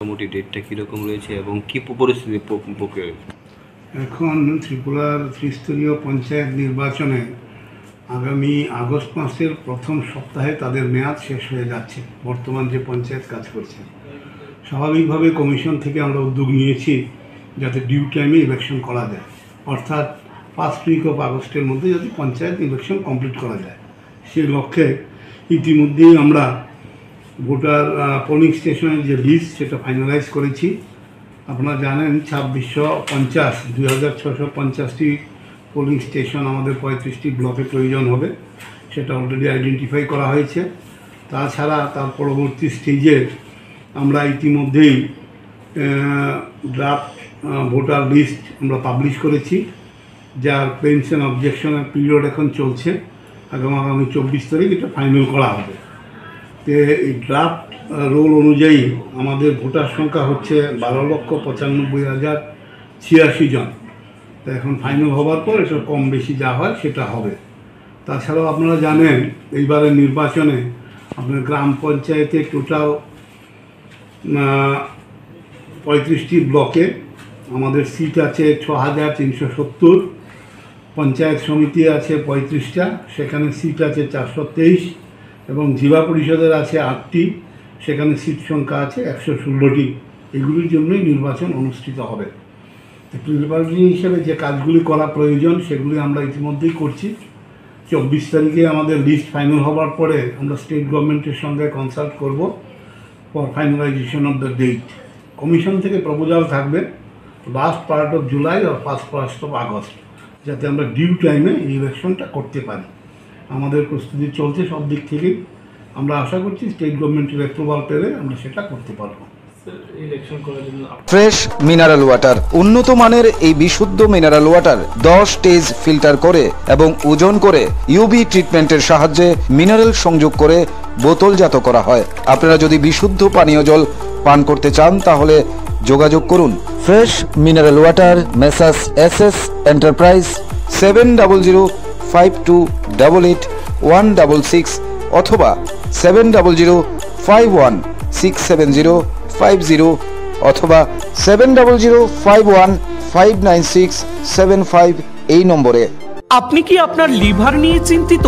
মোটামুটি ডেটটা কীরকম রয়েছে এবং কী পরিস্থিতি প্রক্রিয়া? এখন ত্রিপুরার ত্রিস্তরীয় পঞ্চায়েত নির্বাচনে আগামী আগস্ট মাসের প্রথম সপ্তাহে তাদের মেয়াদ শেষ হয়ে যাচ্ছে। বর্তমান যে পঞ্চায়েত কাজ করছে, স্বাভাবিকভাবে কমিশন থেকে আমরা উদ্যোগ নিয়েছি যাতে ডিউ টাইমে ইলেকশন করা যায়, অর্থাৎ ফার্স্ট উইক অফ আগস্টের মধ্যে যদি পঞ্চায়েত ইলেকশন কমপ্লিট করা যায়। সেই লক্ষ্যে ইতিমধ্যেই আমরা ভোটার পোলিং স্টেশনের যে লিস্ট সেটা ফাইনালাইজ করেছি। আপনারা জানেন 2650 2650টি পোলিং স্টেশন আমাদের 35টি ব্লকে প্রয়োজন হবে, সেটা অলরেডি আইডেন্টিফাই করা হয়েছে। তাছাড়া তার পরবর্তী স্টেজে আমরা ইতিমধ্যেই ড্রাফট ভোটার লিস্ট আমরা পাবলিশ করেছি, যার ক্লেমস অ্যান্ড অবজেকশনের পিরিয়ড এখন চলছে। আগামী 24 তারিখ এটা ফাইনাল করা হবে। তো এই ড্রাফট রোল অনুযায়ী আমাদের ভোটার সংখ্যা হচ্ছে 12,95,086 জন। তো এখন ফাইনাল হওয়ার পর এটা কম বেশি যা হয় সেটা হবে। তাছাড়াও আপনারা জানেন এইবারের নির্বাচনে আপনার গ্রাম পঞ্চায়েতে টোটাল 35টি ব্লকে আমাদের সিট আছে 6,370, পঞ্চায়েত সমিতি আছে 35টা, সেখানে সিট আছে 423, এবং জিলা পরিষদের আছে 8টি, সেখানে সিট সংখ্যা আছে 116টি। এগুলির জন্যই নির্বাচন অনুষ্ঠিত হবে। প্রিপারেটরি হিসেবে যে কাজগুলি করা প্রয়োজন সেগুলি আমরা ইতিমধ্যেই করছি। 24 তারিখে আমাদের লিস্ট ফাইনাল হওয়ার পরে আমরা স্টেট গভর্নমেন্টের সঙ্গে কনসাল্ট করব for finalization of the date. কমিশন থেকে প্রপোজাল থাকবে লাস্ট পার্ট অফ জুলাই আর ফার্স্ট পার্ট অফ আগস্ট, যাতে আমরা ডিউ টাইমে এই ইলেকশনটা করতে পারি। আমাদের প্রস্তুতি চলছে সব দিক থেকেই। আমরা আশা করছি স্টেট গভর্নমেন্টের অ্যাপ্রুভাল পেলে আমরা সেটা করতে পারবো। ফ্রেশ মিনারেল ওয়াটার, উন্নত মানের এই বিশুদ্ধ মিনারেল ওয়াটার 10 স্টেজ ফিল্টার করে এবং ওজন করে ইউভি ট্রিটমেন্টের সাহায্যে মিনারেল সংযোগ করে বোতলজাত করা হয়। আপনারা যদি বিশুদ্ধ পানীয় জল পান করতে চান তাহলে যোগাযোগ করুন। Fresh mineral water, Messrs SS enterprise, 7005288166 অথবা 7005167050 অথবা 7005159675 এই নম্বরে। আপনি কি আপনার লিভার নিয়ে চিন্তিত?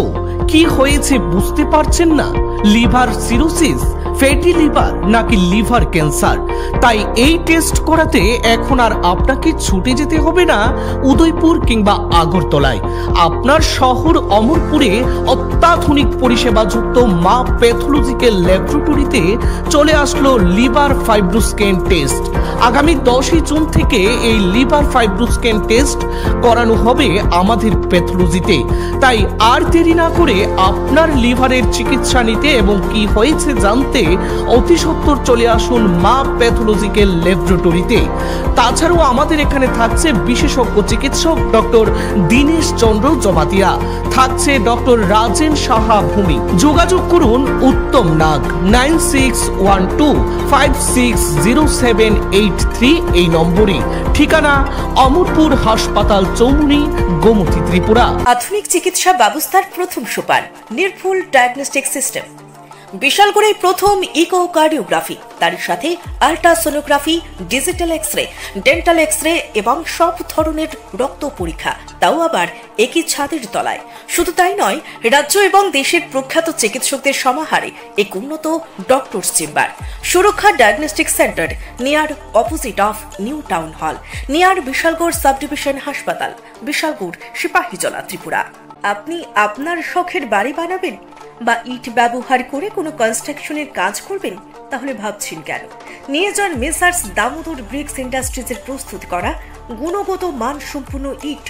কি হয়েছে বুঝতে পারছেন না? লিভার সিরোসিস, ফ্যাটি লিভার নাকি লিভার ক্যান্সার? তাই এই টেস্ট করাতে এখন আর আপনাকে ছুটে যেতে হবে না উদয়পুর কিংবা আগরতলায়। আপনার শহর অমরপুরে অত্যাধুনিক পরিষেবাযুক্ত মা প্যাথোলজিক্যাল ল্যাবরেটরিতে চলে আসলো লিভার ফাইব্রোস্ক্যান টেস্ট। আগামী 10 জুন থেকে এই লিভার ফাইব্রোস্ক্যান টেস্ট করানো হবে আমাদের প্যাথোলজিতে। তাই আর দেরি না করে আপনার লিভারের চিকিৎসা নিতে এবং কি হয়েছে জানতে অতি সত্বর চলে আসুন মা প্যাথোলজিক্যাল ল্যাবরেটরিতে। তাছাড়াও আমাদের এখানে থাকছে বিশেষজ্ঞ চিকিৎসক ডক্টর দীনেশ চন্দ্র জমাতিয়া, থাকছে ডক্টর রাজেন সাহা ভূমি। যোগাযোগ করুন উত্তম নাগ 9612560783 এই নম্বরে। ঠিকানা অমরপুর হাসপাতাল চৌমুহনী, গোমতী, ত্রিপুরা। আধুনিক চিকিৎসা ব্যবস্থার প্রথম সোপান নির্ভুল ডায়াগনস্টিক সিস্টেম। বিশালগড়ে প্রথম ইকোকার্ডিওগ্রাফি, তার সাথে ultrasonography, digital x-ray, dental x-ray এবং সব ধরনের রক্ত পরীক্ষা, তাও আবার একই ছাদের তলায়। শুধু তাই নয়, রাজ্য এবং দেশের প্রখ্যাত চিকিৎসকদের সমাহারে এক উন্নত ডক্টরস চেম্বার। সুরক্ষা diagnostic centre, near opposite of new town hall, near Bishalgarh sub division হাসপাতাল, বিশালগড়, সিপাহীজলা, ত্রিপুরা। আপনি আপনার শখের বাড়ি বানাবেন বা ইট ব্যবহার করে কোনো কনস্ট্রাকশনের কাজ করবেন? তাহলে ভাবছেন কেন? নিয়ে যান মেসার্স দামোদর ব্রিক্স ইন্ডাস্ট্রিজের প্রস্তুত করা গুণগত মানসম্পন্ন ইট।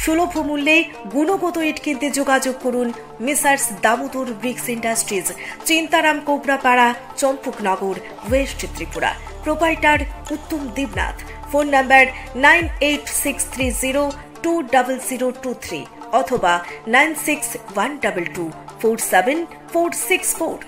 সুলভ মূল্যে গুণগত ইট কিনতে যোগাযোগ করুন messrs Damodar bricks industries, Chintaram Kobrapara, Champaknagar, west Tripura. Proprietor Uttam Debnath. Phone number 9863020023 অথবা 9612247464।